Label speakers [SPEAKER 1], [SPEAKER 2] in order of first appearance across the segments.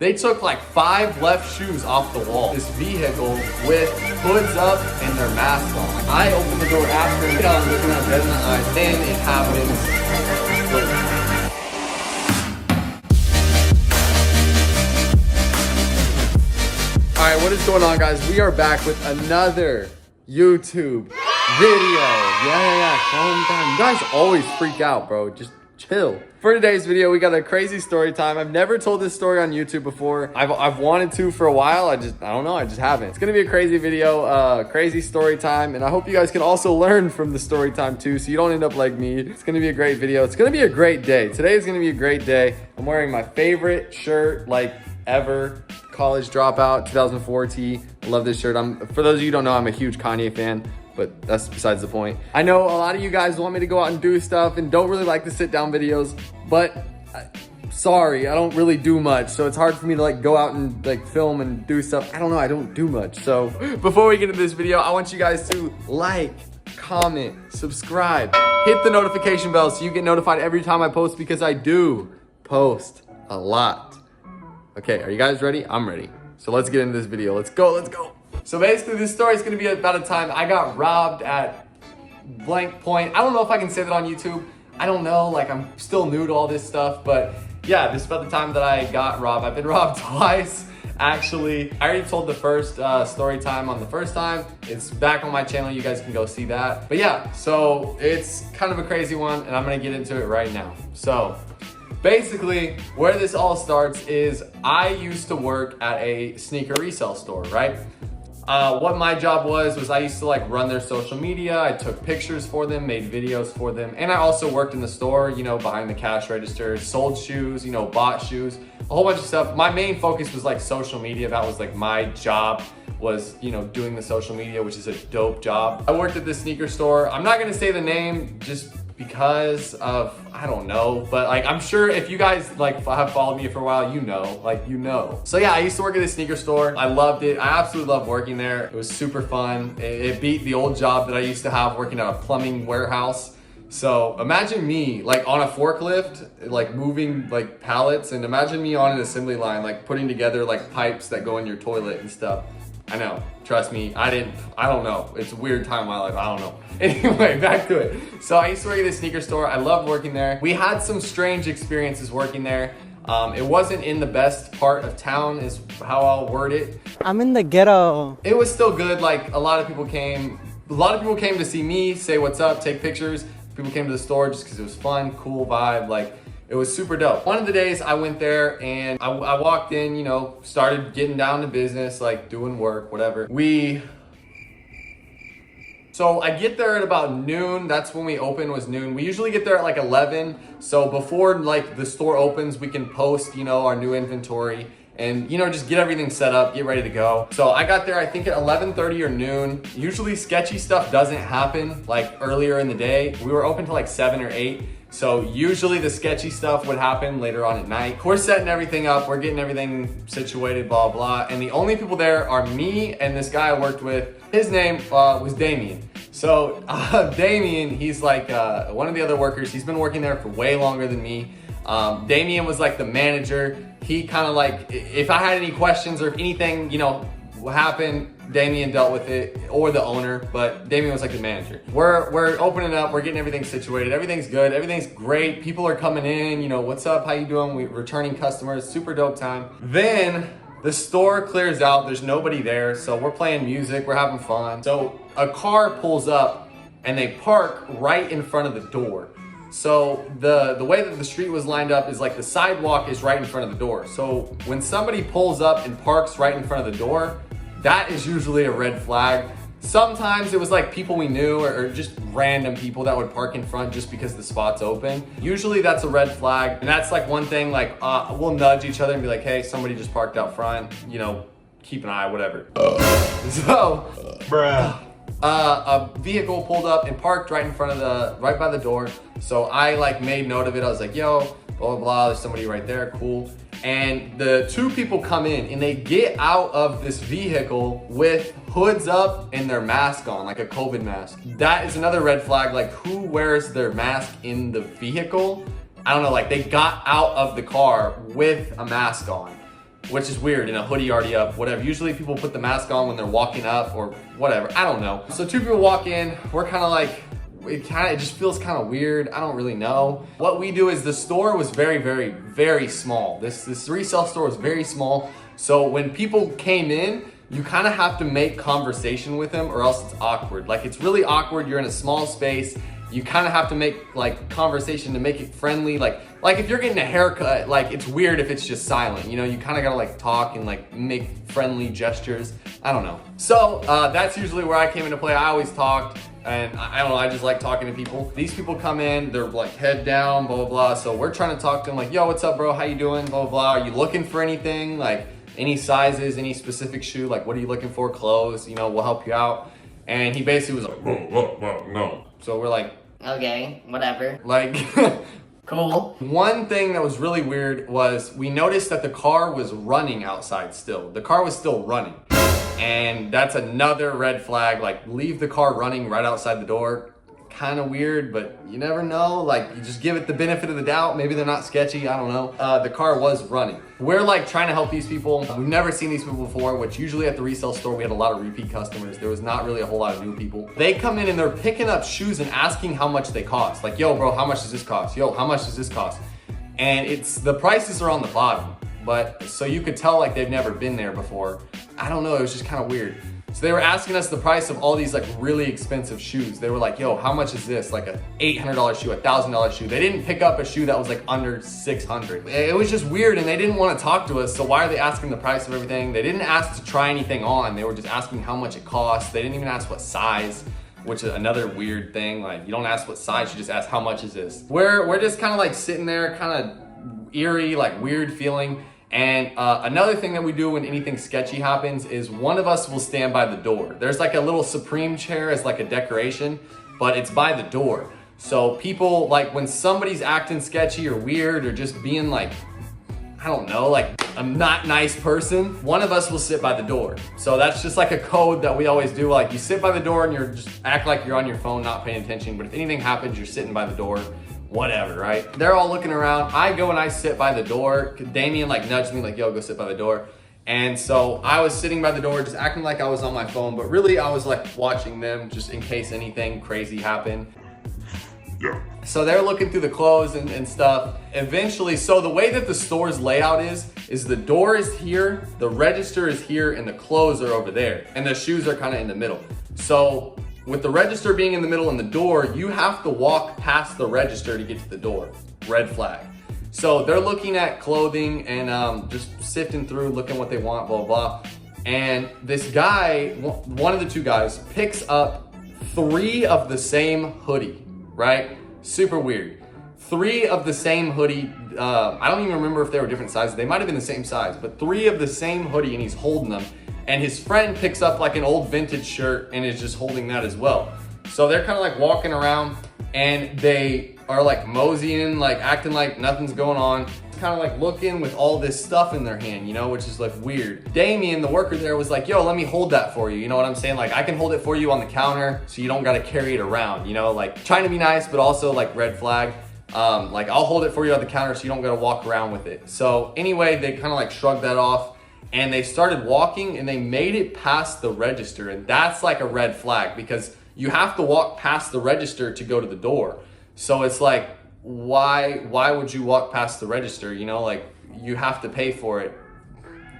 [SPEAKER 1] They took like 5 left shoes off the wall. This vehicle with hoods up and their mask on. I opened the door after and I was looking at dead in the eye. Then it happens. All right, what is going on, guys? We are back with another YouTube video. Yeah. Calm down. You guys always freak out, bro. Just chill. For today's video, we got a crazy story time. I've never told this story on YouTube before. I've wanted to for a while. I don't know. I just haven't. It's gonna be a crazy video, crazy story time, and I hope you guys can also learn from the story time too, so you don't end up like me. It's gonna be a great video. It's gonna be a great day. Today is gonna be a great day. I'm wearing my favorite shirt like ever. College Dropout 2004 tee. I love this shirt. For those of you who don't know, I'm a huge Kanye fan, but that's besides the point. I know a lot of you guys want me to go out and do stuff and don't really like the sit down videos, but sorry, I don't really do much. So it's hard for me to like go out and like film and do stuff. I don't know, I don't do much. So before we get into this video, I want you guys to like, comment, subscribe, hit the notification bell so you get notified every time I post, because I do post a lot. Okay, are you guys ready? I'm ready. So let's get into this video. Let's go. So basically this story is gonna be about a time I got robbed at blank point. I don't know if I can say that on YouTube. I don't know, like I'm still new to all this stuff, but yeah, this is about the time that I got robbed. I've been robbed twice, actually. I already told the first story time on the first time. It's back on my channel, you guys can go see that. But yeah, so it's kind of a crazy one and I'm gonna get into it right now. So basically, where this all starts is I used to work at a sneaker resale store, right? What my job was I used to like run their social media. I took pictures for them, made videos for them. And I also worked in the store, you know, behind the cash register, sold shoes, you know, bought shoes, a whole bunch of stuff. My main focus was like social media. That was like my job, was, you know, doing the social media, which is a dope job. I worked at this sneaker store. I'm not gonna say the name just because of, I don't know, but like I'm sure if you guys like have followed me for a while, you know. So yeah, I used to work at this sneaker store. I loved it. I absolutely loved working there. It was super fun. It beat the old job that I used to have working at a plumbing warehouse. So imagine me like on a forklift, like moving like pallets, and imagine me on an assembly line, like putting together like pipes that go in your toilet and stuff. I know, trust me, I don't know. It's a weird time in my life, I don't know. Anyway, back to it. So I used to work at this sneaker store. I loved working there. We had some strange experiences working there. It wasn't in the best part of town is how I'll word it.
[SPEAKER 2] I'm in the ghetto.
[SPEAKER 1] It was still good. Like a lot of people came to see me, say what's up, take pictures. People came to the store just because it was fun, cool vibe. Like it was super dope. One of the days I went there and I walked in, you know, started getting down to business, like doing work, whatever. So I get there at about noon. That's when we open, was noon. We usually get there at like 11. So before like the store opens, we can post, you know, our new inventory and, you know, just get everything set up, get ready to go. So I got there, I think at 11:30 or noon. Usually sketchy stuff doesn't happen like earlier in the day. We were open till like 7 or 8. So usually the sketchy stuff would happen later on at night. We're setting everything up, we're getting everything situated, blah, blah. And the only people there are me and this guy I worked with. His name was Damien. So Damien, he's like one of the other workers. He's been working there for way longer than me. Damien was like the manager. He kind of like, if I had any questions or if anything, you know, happened, Damien dealt with it, or the owner, but Damien was like the manager. We're opening up, we're getting everything situated, everything's good, everything's great. People are coming in, you know, what's up, how you doing? We're returning customers, super dope time. Then the store clears out, there's nobody there, so we're playing music, we're having fun. So a car pulls up and they park right in front of the door. So the way that the street was lined up is like the sidewalk is right in front of the door. So when somebody pulls up and parks right in front of the door, that is usually a red flag. Sometimes it was like people we knew or just random people that would park in front just because the spot's open. Usually that's a red flag. And that's like one thing, like we'll nudge each other and be like, hey, somebody just parked out front, you know, keep an eye, whatever. So, a vehicle pulled up and parked right in front of right by the door. So I like made note of it. I was like, yo, blah, blah, blah, there's somebody right there, cool. And the two people come in and they get out of this vehicle with hoods up and their mask on, like a COVID mask. That is another red flag. Like, who wears their mask in the vehicle? I don't know, like they got out of the car with a mask on. which is weird, in a hoodie already up, whatever. Usually people put the mask on when they're walking up or whatever, I don't know. So 2 people walk in, we're kind of like, it just feels kind of weird. I don't really know. What we do is the store was very, very, very small. This resale store was very small. So when people came in, you kind of have to make conversation with them or else it's awkward. Like it's really awkward. You're in a small space. You kind of have to make like conversation to make it friendly. Like if you're getting a haircut, like it's weird if it's just silent. You know, you kind of gotta like talk and like make friendly gestures. I don't know. So that's usually where I came into play. I always talked. And I don't know, I just like talking to people. These people come in, they're like head down, blah, blah, blah. So we're trying to talk to them like, yo, what's up, bro? How you doing? Blah, blah, blah. Are you looking for anything? Like any sizes, any specific shoe? Like, what are you looking for? Clothes, you know, we'll help you out. And he basically was like, no. So we're like,
[SPEAKER 2] okay, whatever.
[SPEAKER 1] Like,
[SPEAKER 2] cool.
[SPEAKER 1] One thing that was really weird was we noticed that the car was running outside still. The car was still running. And that's another red flag. Like, leave the car running right outside the door. Kind of weird, but you never know. Like, you just give it the benefit of the doubt. Maybe they're not sketchy, I don't know. The car was running. We're like trying to help these people. We've never seen these people before, which usually at the resale store, we had a lot of repeat customers. There was not really a whole lot of new people. They come in and they're picking up shoes and asking how much they cost. Like, yo, bro, how much does this cost? Yo, how much does this cost? And the prices are on the bottom. But so you could tell like they've never been there before. I don't know, it was just kind of weird. So they were asking us the price of all these like really expensive shoes. They were like, yo, how much is this? Like a $800 shoe, $1,000 shoe. They didn't pick up a shoe that was like under $600. It was just weird and they didn't want to talk to us. So why are they asking the price of everything? They didn't ask to try anything on. They were just asking how much it costs. They didn't even ask what size, which is another weird thing. Like you don't ask what size, you just ask how much is this? We're just kind of like sitting there, kind of eerie, like weird feeling. And another thing that we do when anything sketchy happens is one of us will stand by the door. There's like a little Supreme chair as like a decoration, but it's by the door. So people, like when somebody's acting sketchy or weird or just being like, I don't know, like a not nice person, one of us will sit by the door. So that's just like a code that we always do. Like you sit by the door and you're just act like you're on your phone, not paying attention. But if anything happens, you're sitting by the door. Whatever, right? They're all looking around. I go and I sit by the door. Damien like nudged me like, yo, go sit by the door. And so I was sitting by the door, just acting like I was on my phone, but really I was like watching them just in case anything crazy happened. Yeah. So they're looking through the clothes and stuff. Eventually, so the way that the store's layout is the door is here, the register is here, and the clothes are over there. And the shoes are kind of in the middle. So with the register being in the middle and the door, you have to walk past the register to get to the door. Red flag. So they're looking at clothing and just sifting through, looking what they want, blah, blah. And this guy, one of the two guys, picks up 3 of the same hoodie, right? Super weird. 3 of the same hoodie. I don't even remember if they were different sizes. They might have been the same size, but 3 of the same hoodie and he's holding them. And his friend picks up like an old vintage shirt and is just holding that as well. So they're kind of like walking around and they are like moseying, like acting like nothing's going on. Kind of like looking with all this stuff in their hand, you know, which is like weird. Damien, the worker there, was like, yo, let me hold that for you. You know what I'm saying? Like I can hold it for you on the counter so you don't got to carry it around, you know, like trying to be nice, but also like red flag. Like I'll hold it for you on the counter so you don't got to walk around with it. So anyway, they kind of like shrugged that off. And they started walking and they made it past the register. And that's like a red flag because you have to walk past the register to go to the door. So it's like, why would you walk past the register? You know, like you have to pay for it.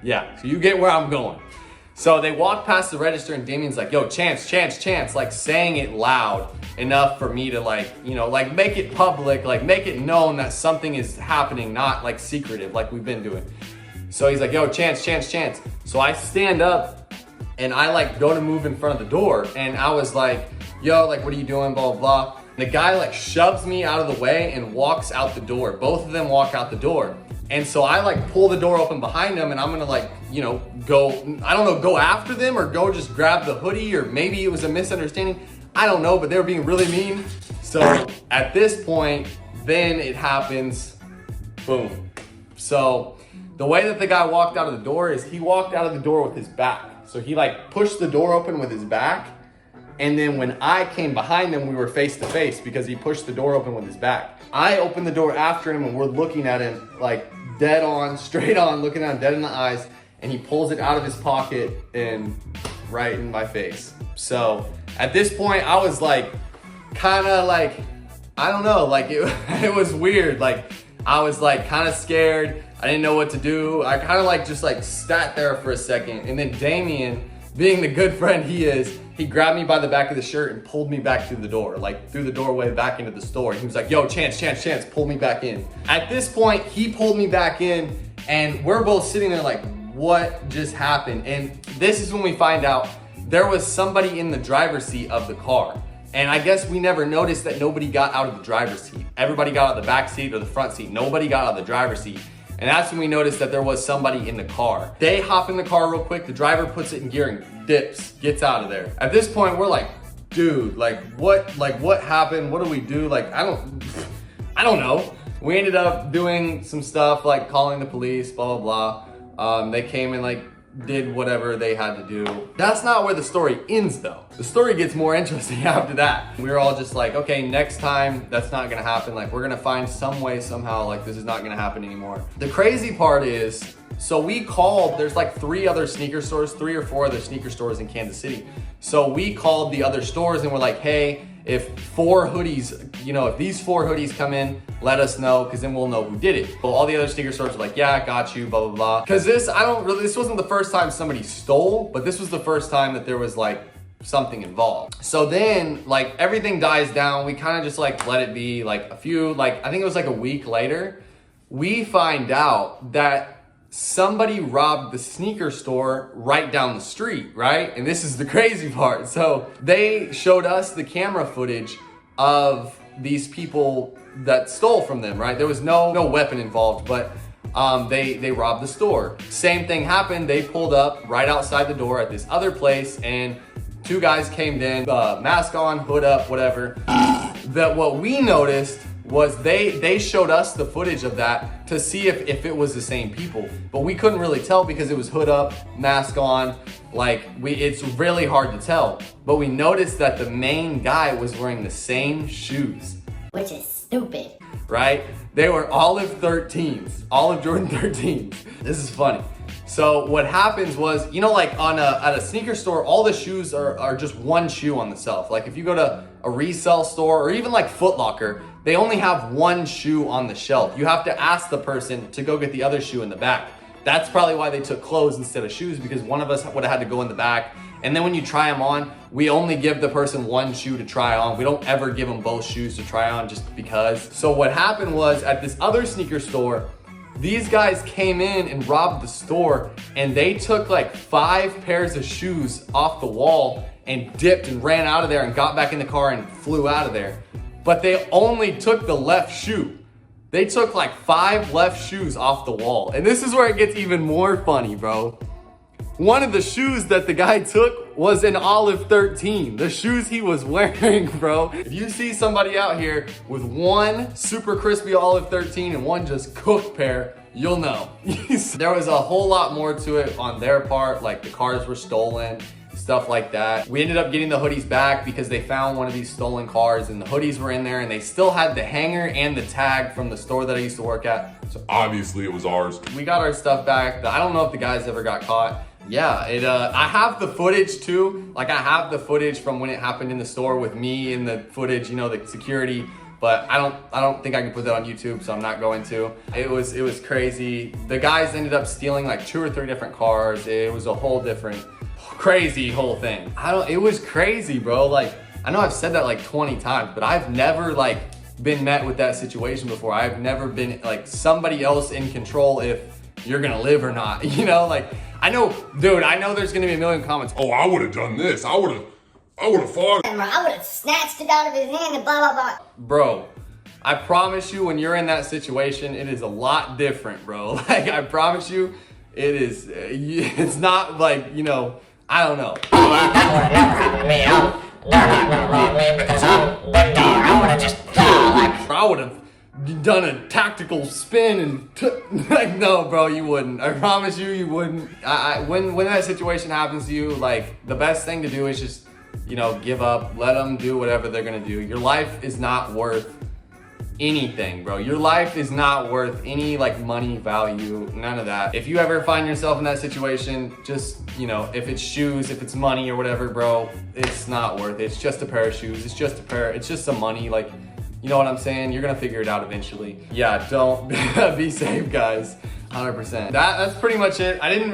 [SPEAKER 1] Yeah, so you get where I'm going. So they walk past the register and Damien's like, yo, chance, like saying it loud enough for me to like, you know, like make it public, like make it known that something is happening, not like secretive like we've been doing. So he's like, yo, chance. So I stand up and I like go to move in front of the door. And I was like, yo, like, what are you doing? Blah, blah, blah. The guy like shoves me out of the way and walks out the door. Both of them walk out the door. And so I like pull the door open behind them and I'm gonna like, you know, go after them or go just grab the hoodie, or maybe it was a misunderstanding. I don't know, but they were being really mean. So at this point, then it happens, boom. So the way that the guy walked out of the door is he walked out of the door with his back. So he like pushed the door open with his back. And then when I came behind him, we were face to face because he pushed the door open with his back. I opened the door after him and we're looking at him like dead on, straight on, looking at him dead in the eyes, and he pulls it out of his pocket and right in my face. So at this point, I was like, kind of like, I don't know, like it was weird. Like I was like kind of scared. I didn't know what to do. I kind of like just like sat there for a second. And then Damien, being the good friend he is, he grabbed me by the back of the shirt and pulled me back through the door, like through the doorway back into the store. He was like, yo, Chance, pull me back in. At this point, he pulled me back in and we're both sitting there like, what just happened? And this is when we find out there was somebody in the driver's seat of the car. And I guess we never noticed that nobody got out of the driver's seat. Everybody got out of the back seat or the front seat. Nobody got out of the driver's seat. And that's when we noticed that there was somebody in the car. They hop in the car real quick. The driver puts it in gear and dips, gets out of there. At this point, we're like, dude, what happened? What do we do? Like, I don't know. We ended up doing some stuff like calling the police, blah, blah, blah. They came and like did whatever they had to do. That's not where the story ends though. The story gets more interesting after that. We were all just like, okay, next time that's not gonna happen. Like we're gonna find some way somehow, like this is not gonna happen anymore. The crazy part is, so we called, there's like 3 or 4 other sneaker stores in Kansas City. So we called the other stores and we're like, hey, if 4 hoodies, you know, if these 4 hoodies come in, let us know, because then we'll know who did it. Well, all the other sneaker stores were like, yeah, I got you, blah, blah, blah. Because this wasn't the first time somebody stole, but this was the first time that there was like something involved. So then like everything dies down. We kind of just like let it be. Like I think it was like a week later, we find out that somebody robbed the sneaker store right down the street, right? And this is the crazy part. So they showed us the camera footage of these people that stole from them, right? There was no weapon involved, but they robbed the store. Same thing happened. They pulled up right outside the door at this other place and 2 guys came in, mask on, hood up, whatever. That what we noticed was they showed us the footage of that to see if it was the same people, but we couldn't really tell because it was hood up, mask on, like it's really hard to tell. But we noticed that the main guy was wearing the same shoes.
[SPEAKER 2] Which is stupid.
[SPEAKER 1] Right? They were Olive 13s, Olive Jordan 13s. This is funny. So what happens was, you know, like at a sneaker store, all the shoes are just one shoe on the shelf. Like if you go to a resale store or even like Foot Locker, they only have one shoe on the shelf. You have to ask the person to go get the other shoe in the back. That's probably why they took clothes instead of shoes, because one of us would have had to go in the back. And then when you try them on, we only give the person one shoe to try on. We don't ever give them both shoes to try on just because. So what happened was at this other sneaker store, these guys came in and robbed the store and they took like 5 pairs of shoes off the wall and dipped and ran out of there and got back in the car and flew out of there. But they only took the left shoe. They took like 5 left shoes off the wall. And this is where it gets even more funny, bro. One of the shoes that the guy took was an Olive 13. The shoes he was wearing, bro. If you see somebody out here with one super crispy Olive 13 and one just cooked pair, you'll know. There was a whole lot more to it on their part, like the cars were stolen, stuff like that. We ended up getting the hoodies back because they found one of these stolen cars and the hoodies were in there and they still had the hanger and the tag from the store that I used to work at.
[SPEAKER 3] So obviously it was ours.
[SPEAKER 1] We got our stuff back. I don't know if the guys ever got caught. Yeah, I have the footage too. Like I have the footage from when it happened in the store with me and the footage, you know, the security, but I don't think I can put that on YouTube, so I'm not going to. It was crazy. The guys ended up stealing like 2 or 3 different cars. It was a whole different crazy whole thing. It was crazy, bro. Like I know I've said that like 20 times, but I've never like been met with that situation before. I've never been like somebody else in control if you're gonna live or not, you know? Like I know, dude, I know there's gonna be a million comments.
[SPEAKER 3] Oh, I would have done this. I would have fought.
[SPEAKER 2] I would have snatched it out of his hand and blah, blah, blah.
[SPEAKER 1] Bro, I promise you when you're in that situation, it is a lot different, bro. Like I promise you, it is, it's not like, you know, I don't know. I would have done a tactical spin and like, no, bro, you wouldn't. I promise you wouldn't. When that situation happens to you, like the best thing to do is just, you know, give up, let them do whatever they're gonna do. Your life is not worth anything, bro. Your life is not worth any like money value, none of that. If you ever find yourself in that situation, just, you know, if it's shoes, if it's money or whatever, bro, it's not worth it. It's just a pair of shoes. It's just some money. Like, you know what I'm saying? You're gonna figure it out eventually. Yeah, don't be safe, guys. 100%. That's pretty much it. I didn't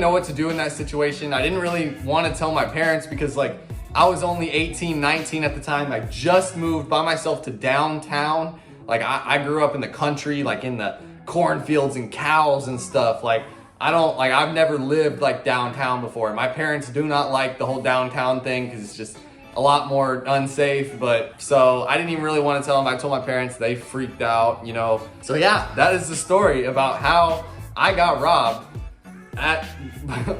[SPEAKER 1] know what to do in that situation. I didn't really want to tell my parents because like, I was only 18, 19 at the time. I just moved by myself to downtown. Like I grew up in the country, like in the cornfields and cows and stuff. Like I've never lived like downtown before. My parents do not like the whole downtown thing because it's just a lot more unsafe. But so I didn't even really want to tell them. I told my parents, they freaked out, you know. So yeah, that is the story about how I got robbed at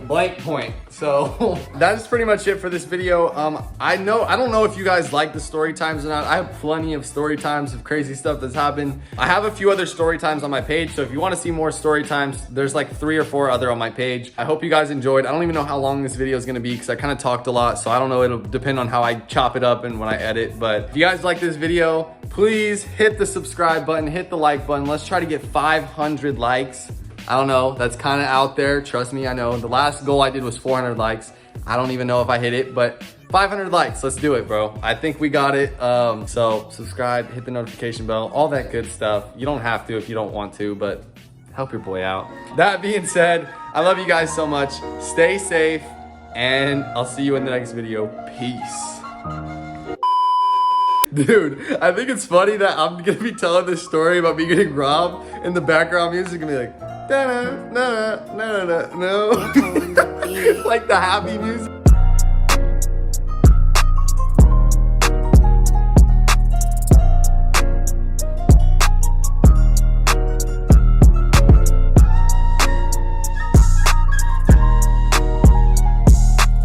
[SPEAKER 1] blank point. So that is pretty much it for this video. I don't know if you guys like the story times or not. I have plenty of story times of crazy stuff that's happened. I have a few other story times on my page, so if you want to see more story times, there's like 3 or 4 other on my page. I hope you guys enjoyed. I don't even know how long this video is going to be because I kind of talked a lot, so I don't know. It'll depend on how I chop it up and when I edit. But if you guys like this video, please hit the subscribe button, hit the like button. Let's try to get 500 likes. I don't know, that's kind of out there. Trust me, I know. The last goal I did was 400 likes. I don't even know if I hit it, but 500 likes, let's do it, bro. I think we got it. So subscribe, hit the notification bell, all that good stuff. You don't have to if you don't want to, but help your boy out. That being said, I love you guys so much. Stay safe, and I'll see you in the next video. Peace. Dude, I think it's funny that I'm gonna be telling this story about me getting robbed, and the background music is gonna be like, no. Like the happy music.